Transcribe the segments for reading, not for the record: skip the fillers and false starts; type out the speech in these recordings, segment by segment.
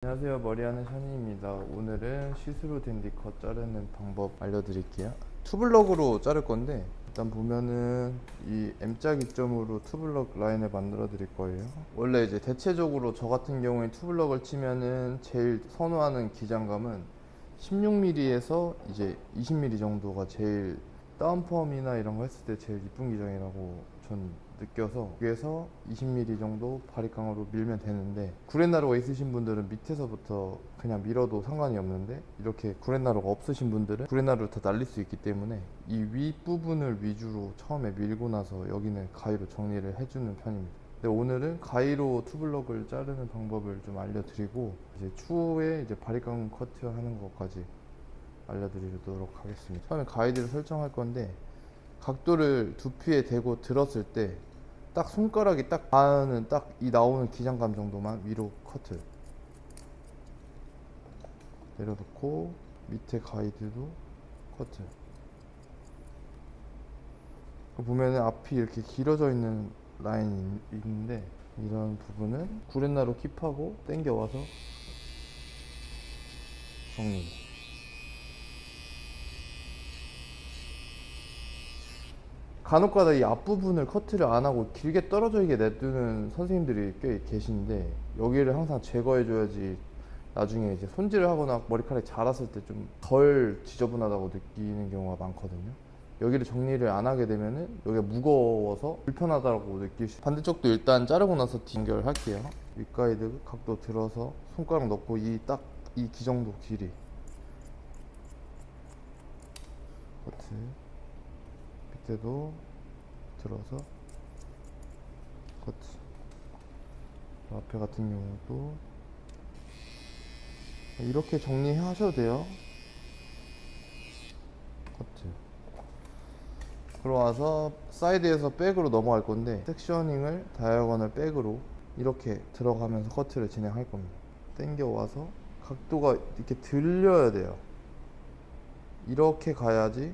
안녕하세요, 머리하는 샤니입니다. 오늘은 시스루 댄디컷 자르는 방법 알려드릴게요. 투블럭으로 자를 건데 일단 보면은 이 M자 기점으로 투블럭 라인을 만들어 드릴 거예요. 원래 이제 대체적으로 저 같은 경우에 투블럭을 치면은 제일 선호하는 기장감은 16mm에서 이제 20mm 정도가 제일 다운펌이나 이런 거 했을 때 제일 이쁜 기장이라고 전 느껴서, 위에서 20mm 정도 바리깡으로 밀면 되는데, 구렛나루가 있으신 분들은 밑에서부터 그냥 밀어도 상관이 없는데, 이렇게 구렛나루가 없으신 분들은 구렛나루를 다 날릴 수 있기 때문에 이 윗부분을 위주로 처음에 밀고 나서 여기는 가위로 정리를 해주는 편입니다. 근데 오늘은 가위로 투블럭을 자르는 방법을 좀 알려드리고, 이제 추후에 이제 바리깡 커트 하는 것까지 알려드리도록 하겠습니다. 처음에 가이드를 설정할 건데, 각도를 두피에 대고 들었을 때 딱 손가락이 딱 닿는 딱 이 나오는 기장감 정도만 위로 커트 내려놓고, 밑에 가이드도 커트. 보면은 앞이 이렇게 길어져 있는 라인이 있는데, 이런 부분은 구렛나루 킵하고 당겨와서 정리. 간혹가다 이 앞부분을 커트를 안 하고 길게 떨어져 있게 냅두는 선생님들이 꽤 계신데, 여기를 항상 제거해 줘야지 나중에 이제 손질을 하거나 머리카락이 자랐을 때 좀 덜 지저분하다고 느끼는 경우가 많거든요. 여기를 정리를 안 하게 되면은 여기가 무거워서 불편하다고 느낄 수. 반대쪽도 일단 자르고 나서 연결할게요. 윗가이드 각도 들어서 손가락 넣고 이 딱 이 정도 길이 커트. 밑에도 들어서 커트. 앞에 같은 경우도 이렇게 정리하셔도 돼요. 커트. 그러와서 사이드에서 백으로 넘어갈 건데, 섹셔닝을 다이아고널 백으로 이렇게 들어가면서 커트를 진행할 겁니다. 당겨와서 각도가 이렇게 들려야 돼요. 이렇게 가야지.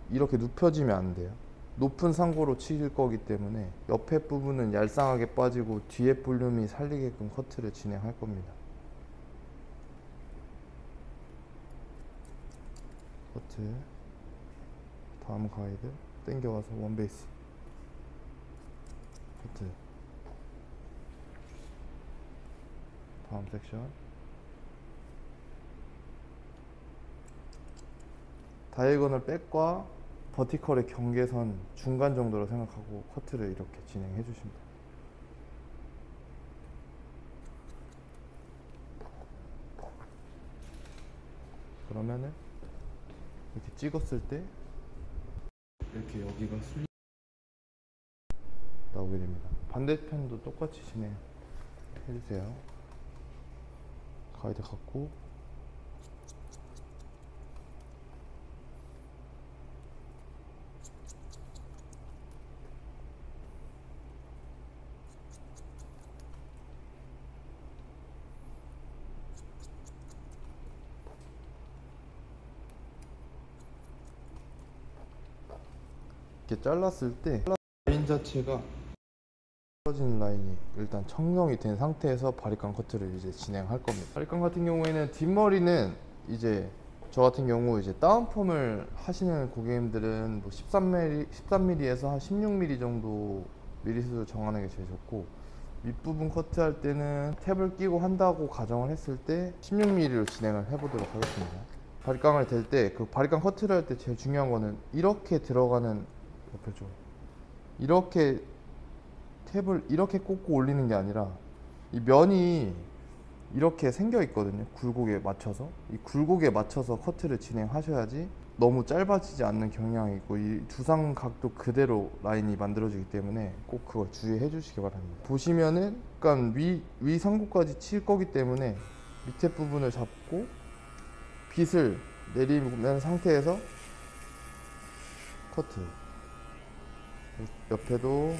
이렇게 눕혀지면 안 돼요. 높은 상고로 칠 거기 때문에 옆에 부분은 얄쌍하게 빠지고 뒤에 볼륨이 살리게끔 커트를 진행할 겁니다. 커트. 다음 가이드 당겨와서 원베이스 커트. 다음 섹션 다이애고널 백과 버티컬의 경계선 중간 정도로 생각하고 커트를 이렇게 진행해 주십니다. 그러면은 이렇게 찍었을 때 이렇게 여기가 슬립 나오게 됩니다. 반대편도 똑같이 진행해 주세요. 가이드 갖고 이렇게 잘랐을 때 라인 자체가 떨어지는 라인이 일단 청정이 된 상태에서 바리깡 커트를 이제 진행할 겁니다. 바리깡 같은 경우에는 뒷머리는 이제 저 같은 경우 이제 다운펌을 하시는 고객님들은 뭐 13mm에서 한 16mm 정도 미리수 정하는 게 제일 좋고, 윗부분 커트할 때는 탭을 끼고 한다고 가정을 했을 때 16mm로 진행을 해보도록 하겠습니다. 바리깡을 댈 때, 그 바리깡 커트를 할 때 제일 중요한 거는 이렇게 들어가는, 옆에 좀 이렇게 탭을 이렇게 꽂고 올리는 게 아니라, 이 면이 이렇게 생겨 있거든요. 굴곡에 맞춰서 이 굴곡에 맞춰서 커트를 진행하셔야지 너무 짧아지지 않는 경향이 있고, 이 두상 각도 그대로 라인이 만들어지기 때문에 꼭 그걸 주의해 주시기 바랍니다. 보시면은 약간 위 상부까지 칠 거기 때문에 밑에 부분을 잡고 빗을 내리는 상태에서 커트. 옆에도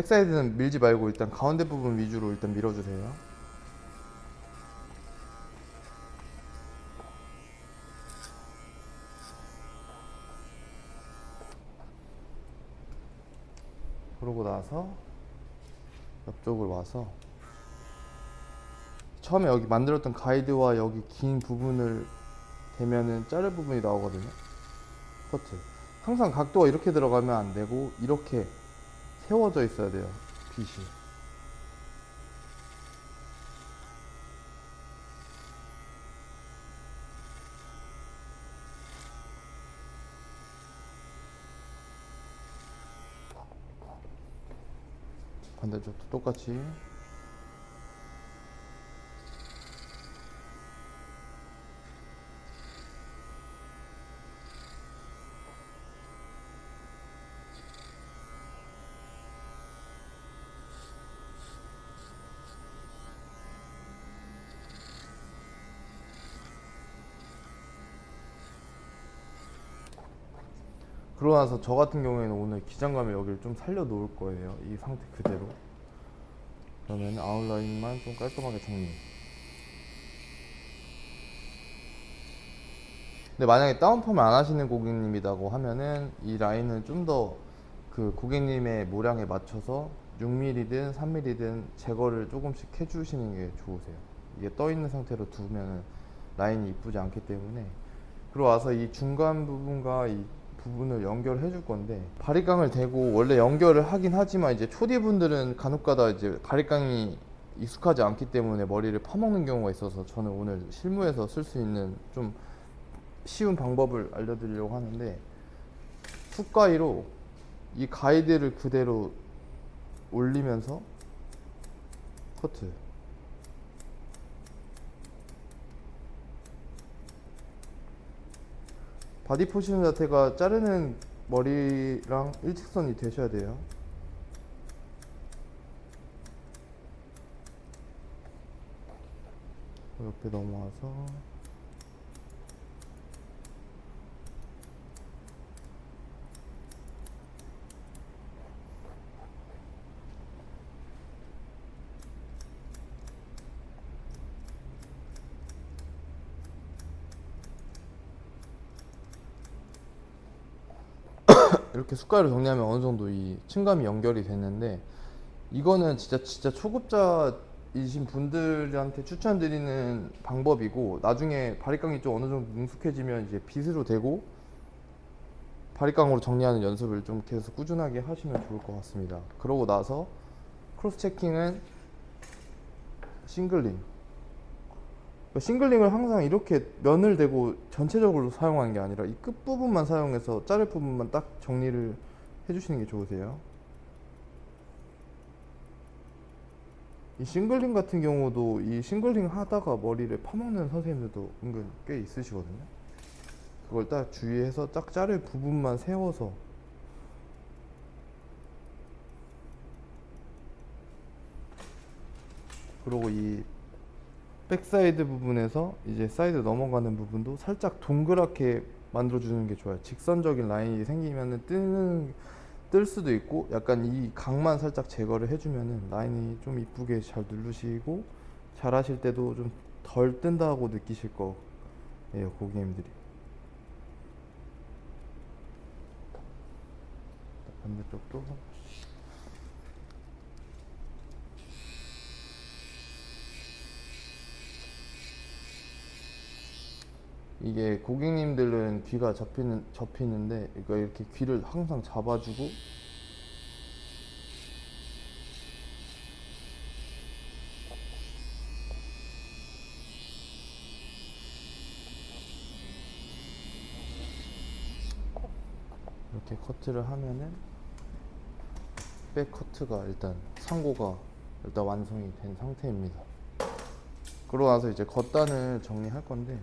백사이드는 밀지 말고 일단 가운데 부분 위주로 일단 밀어주세요. 그러고 나서 옆쪽으로 와서 처음에 여기 만들었던 가이드와 여기 긴 부분을 대면은 자를 부분이 나오거든요. 커트. 항상 각도가 이렇게 들어가면 안 되고 이렇게 세워져 있어야 돼요. 빗이. 반대쪽도 똑같이. 그러고 나서 저 같은 경우에는 오늘 기장감을 여기를 좀 살려 놓을 거예요. 이 상태 그대로. 그러면 아웃라인만 좀 깔끔하게 정리. 근데 만약에 다운펌을 안 하시는 고객님이라고 하면은 이 라인을 좀 더 그 고객님의 모량에 맞춰서 6mm든 3mm든 제거를 조금씩 해주시는 게 좋으세요. 이게 떠 있는 상태로 두면은 라인이 이쁘지 않기 때문에. 그리고 와서 이 중간 부분과 이 부분을 연결해 줄 건데, 바리깡을 대고 원래 연결을 하긴 하지만 이제 초디 분들은 간혹가다 이제 바리깡이 익숙하지 않기 때문에 머리를 파먹는 경우가 있어서 저는 오늘 실무에서 쓸 수 있는 좀 쉬운 방법을 알려드리려고 하는데, 훅가위로 이 가이드를 그대로 올리면서 커트. 바디 포지션 자체가 자르는 머리랑 일직선이 되셔야 돼요. 옆에 넘어와서 이렇게 숟가락으로 정리하면 어느 정도 이 층감이 연결이 됐는데, 이거는 진짜 초급자이신 분들한테 추천드리는 방법이고, 나중에 바리깡이 좀 어느 정도 능숙해지면 이제 빗으로 대고 바리깡으로 정리하는 연습을 좀 계속 꾸준하게 하시면 좋을 것 같습니다. 그러고 나서 크로스 체킹은 싱글링. 싱글링을 항상 이렇게 면을 대고 전체적으로 사용하는 게 아니라 이 끝부분만 사용해서 자를 부분만 딱 정리를 해주시는 게 좋으세요. 이 싱글링 같은 경우도 이 싱글링 하다가 머리를 파먹는 선생님들도 은근 꽤 있으시거든요. 그걸 딱 주의해서 딱 자를 부분만 세워서, 그리고 이 백사이드 부분에서 이제 사이드 넘어가는 부분도 살짝 동그랗게 만들어주는 게 좋아요. 직선적인 라인이 생기면은 뜰 수도 있고, 약간 이 각만 살짝 제거를 해주면은 라인이 좀 이쁘게 잘 누르시고 잘 하실 때도 좀 덜 뜬다고 느끼실 거예요, 고객님들이. 반대쪽도 이게 고객님들은 귀가 접히는데 이거 이렇게 귀를 항상 잡아주고 이렇게 커트를 하면은 백 커트가 일단 상고가 일단 완성이 된 상태입니다. 그러고 나서 이제 겉단을 정리할 건데,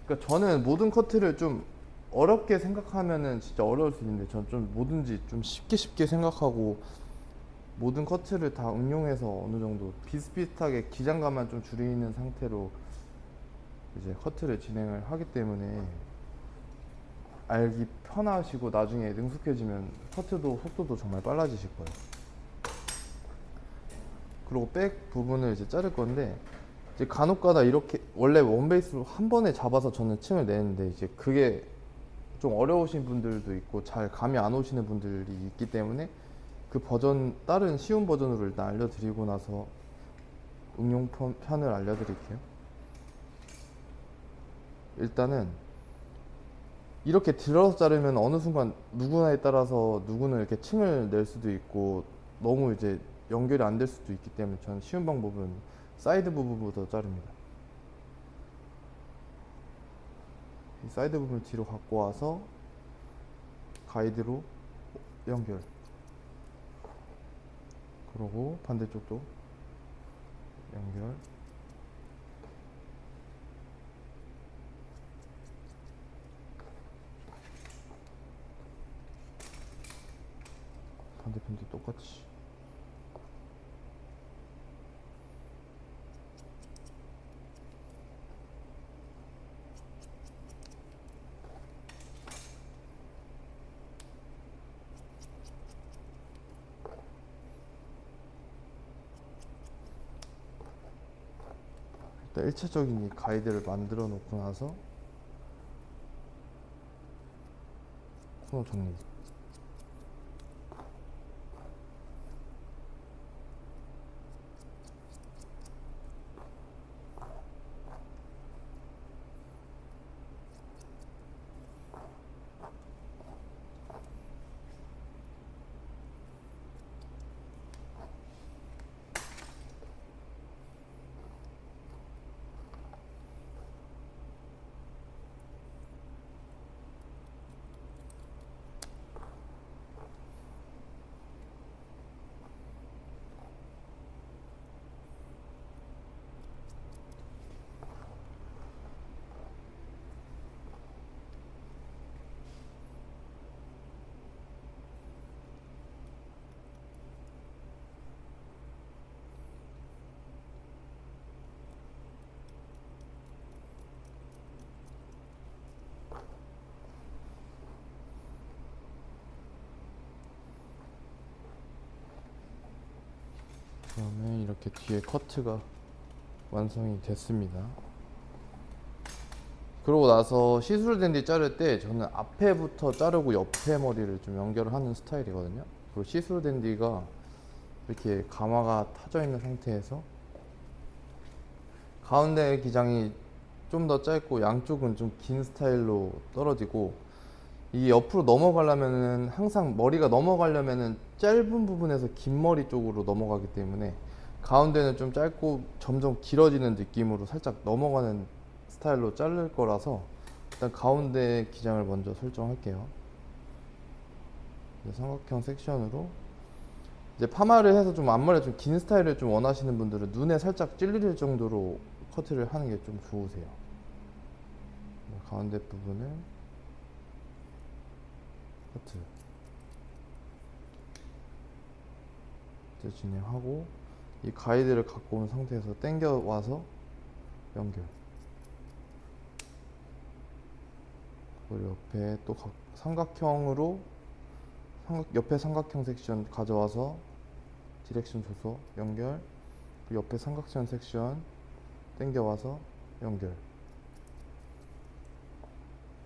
그러니까 저는 모든 커트를 좀 어렵게 생각하면은 진짜 어려울 수 있는데, 저는 좀 뭐든지 좀 쉽게 생각하고 모든 커트를 다 응용해서 어느 정도 비슷비슷하게 기장감만 좀 줄이는 상태로 이제 커트를 진행을 하기 때문에, 알기 편하시고 나중에 능숙해지면 커트도 속도도 정말 빨라지실 거예요. 그리고 백 부분을 이제 자를 건데, 이제 간혹가다 이렇게 원래 원베이스로 한 번에 잡아서 저는 층을 내는데, 이제 그게 좀 어려우신 분들도 있고 잘 감이 안 오시는 분들이 있기 때문에 그 버전, 다른 쉬운 버전으로 일단 알려드리고 나서 응용편을 알려드릴게요. 일단은 이렇게 들어서 자르면 어느 순간 누구나에 따라서 누구는 이렇게 층을 낼 수도 있고 너무 이제 연결이 안 될 수도 있기 때문에 저는 쉬운 방법은 사이드 부분부터 자릅니다. 이 사이드 부분을 뒤로 갖고 와서 가이드로 연결, 그러고 반대쪽도 연결, 반대편도 똑같이. 일단 1차적인 이 가이드를 만들어 놓고 나서 코너 정리. 그러면 이렇게 뒤에 커트가 완성이 됐습니다. 그러고 나서 시스루 댄디 자를 때 저는 앞에부터 자르고 옆에 머리를 좀 연결을 하는 스타일이거든요. 그리고 시스루 댄디가 이렇게 가마가 타져 있는 상태에서 가운데 기장이 좀 더 짧고 양쪽은 좀 긴 스타일로 떨어지고, 이 옆으로 넘어가려면은 항상 머리가 넘어가려면은 짧은 부분에서 긴 머리 쪽으로 넘어가기 때문에 가운데는 좀 짧고 점점 길어지는 느낌으로 살짝 넘어가는 스타일로 자를 거라서 일단 가운데 기장을 먼저 설정할게요. 삼각형 섹션으로 이제 파마를 해서 좀 앞머리가 좀 긴 스타일을 좀 원하시는 분들은 눈에 살짝 찔릴 정도로 커트를 하는 게 좀 좋으세요. 가운데 부분을 커트 이제 진행하고, 이 가이드를 갖고 온 상태에서 당겨 와서 연결, 그리고 옆에 또 삼각형으로 옆에 삼각형 섹션 가져와서 디렉션 줘서 연결, 그리고 옆에 삼각형 섹션 당겨 와서 연결.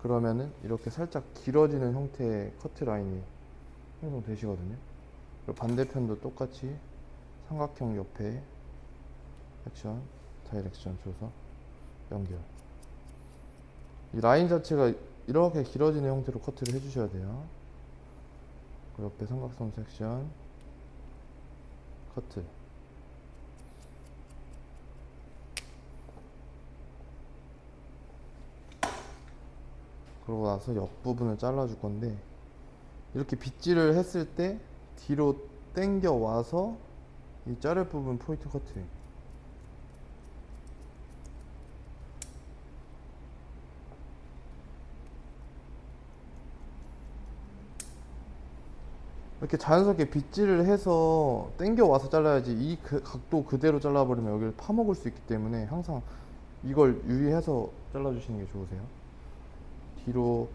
그러면은 이렇게 살짝 길어지는 형태의 커트 라인이 형성되시거든요. 그리고 반대편도 똑같이 삼각형 옆에 섹션, 다이렉션 줘서 연결. 이 라인 자체가 이렇게 길어지는 형태로 커트를 해주셔야 돼요. 그 옆에 삼각선 섹션 커트. 그러고 나서 옆부분을 잘라줄 건데, 이렇게 빗질을 했을 때 뒤로 당겨 와서 이 자를 부분 포인트 커트. 이렇게 자연스럽게 빗질을 해서 당겨 와서 잘라야지, 이 각도 그대로 잘라버리면 여기를 파먹을 수 있기 때문에 항상 이걸 유의해서 잘라주시는 게 좋으세요. 뒤로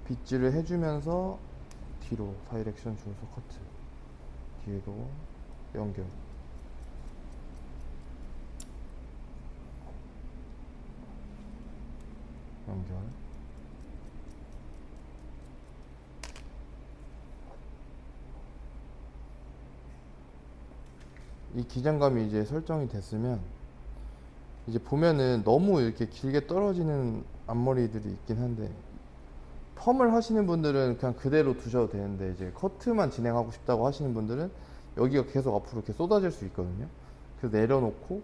빗질을 해주면서 뒤로 다이렉션 주면서 커트, 뒤로 연결, 연결. 이 기장감이 이제 설정이 됐으면 이제 보면은 너무 이렇게 길게 떨어지는 앞머리들이 있긴 한데, 펌을 하시는 분들은 그냥 그대로 두셔도 되는데, 이제 커트만 진행하고 싶다고 하시는 분들은 여기가 계속 앞으로 이렇게 쏟아질 수 있거든요. 그래서 내려놓고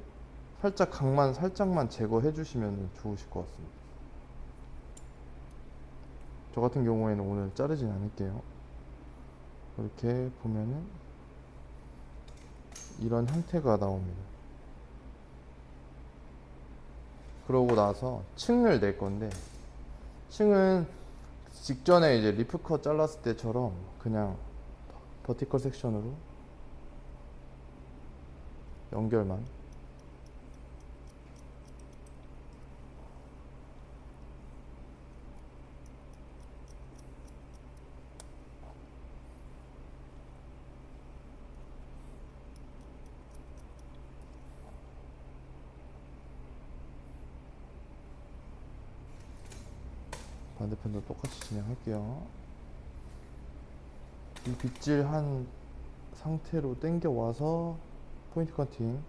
살짝 각만 살짝만 제거해 주시면 좋으실 것 같습니다. 저 같은 경우에는 오늘 자르진 않을게요. 이렇게 보면은 이런 형태가 나옵니다. 그러고 나서 층을 낼 건데, 층은 직전에 이제 리프컷 잘랐을 때처럼 그냥 버티컬 섹션으로 연결만, 반대편도 똑같이 진행할게요. 이 빗질한 상태로 당겨 와서 포인트 커팅,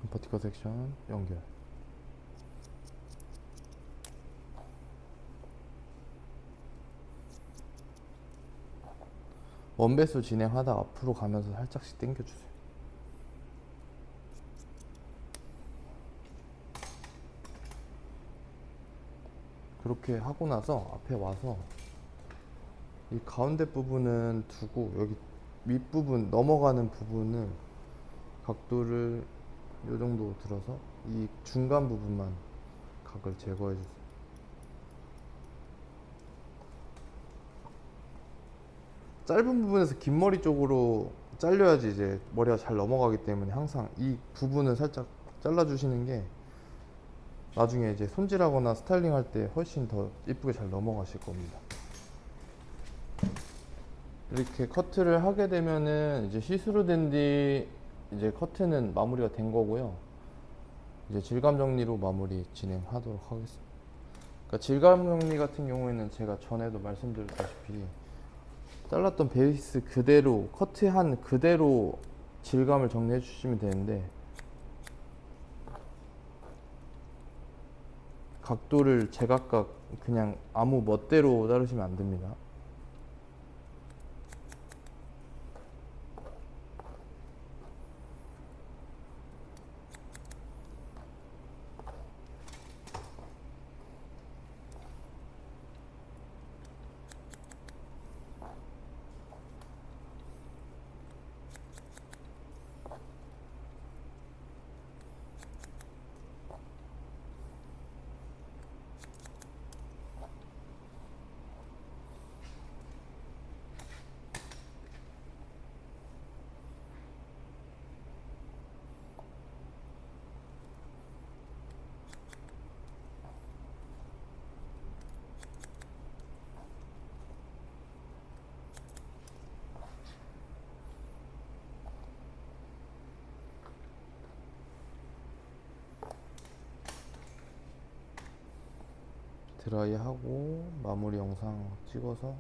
버티컬 섹션 연결. 원배수 진행하다 앞으로 가면서 살짝씩 당겨주세요. 그렇게 하고 나서 앞에 와서 이 가운데 부분은 두고, 여기 윗부분 넘어가는 부분을 각도를 이 정도 들어서 이 중간 부분만 각을 제거해 주세요. 짧은 부분에서 긴 머리 쪽으로 잘려야지 이제 머리가 잘 넘어가기 때문에 항상 이 부분을 살짝 잘라 주시는 게 나중에 이제 손질하거나 스타일링 할 때 훨씬 더 이쁘게 잘 넘어가실 겁니다. 이렇게 커트를 하게 되면은 이제 시스루 된 뒤 이제 커트는 마무리가 된 거고요. 이제 질감 정리로 마무리 진행하도록 하겠습니다. 그러니까 질감 정리 같은 경우에는 제가 전에도 말씀드렸다시피 잘랐던 베이스 그대로, 커트한 그대로 질감을 정리해 주시면 되는데, 각도를 제각각 그냥 아무 멋대로 자르시면 안 됩니다. 드라이 하고 마무리 영상 찍어서